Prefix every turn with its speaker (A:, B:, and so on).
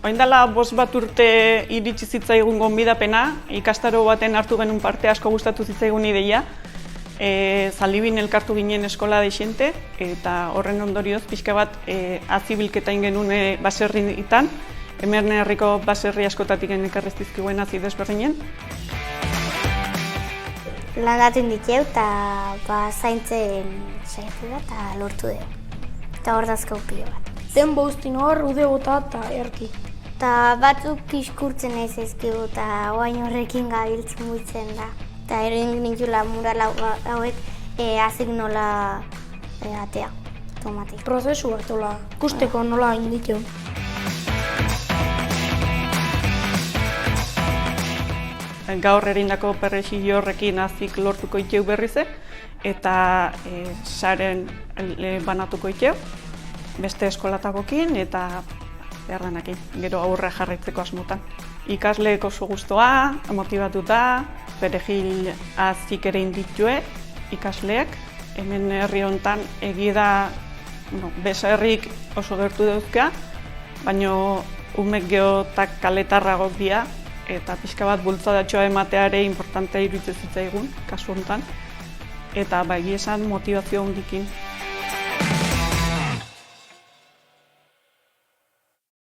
A: Oindala 5 bat urte iritsi zitzaigun gonbidapena, ikastaro baten hartu genuen parte, asko gustatu zitzaigun ideia. Zaldibin elkartu ginen eskola dexente, eta horren ondorioz pixka bat azibilketa ingenuen baserritan, hemen herriko baserri askotatik ekarri zizkiguen azi desberdinen.
B: Landatu indikeu eta zaintzen saiatu da eta lortu dugu. Eta hor dazkau pilo bat.
C: Den bostin hor, ude bota eta erki.
B: Eta batzuk kiskurtzen ez ezkigu eta oain horrekin gabiltzen muitzen da. Eta egin nintula mural hauek azik nola atea, tomatik.
C: Prozesu bat, ikusteko nola indikeu.
A: Gaur erindako perrexillo horrekin azik lortuko itxeu berrize, eta saren banatuko itxeu, beste eskolatakokin eta erranakin, gero aurre jarraitzeko asmotan. Ikasleek oso gustoa, motibatuta, perejil azik ere inditue ikasleek. Hemen herri honetan egia da beserrik oso gertu dauzka, baina umek geotak kaletarragok dira, eta pixka bat bultzadatxoa emateare importantea iruditzen zitzaigun, kasu honetan. Eta egia esan motivazio handikin.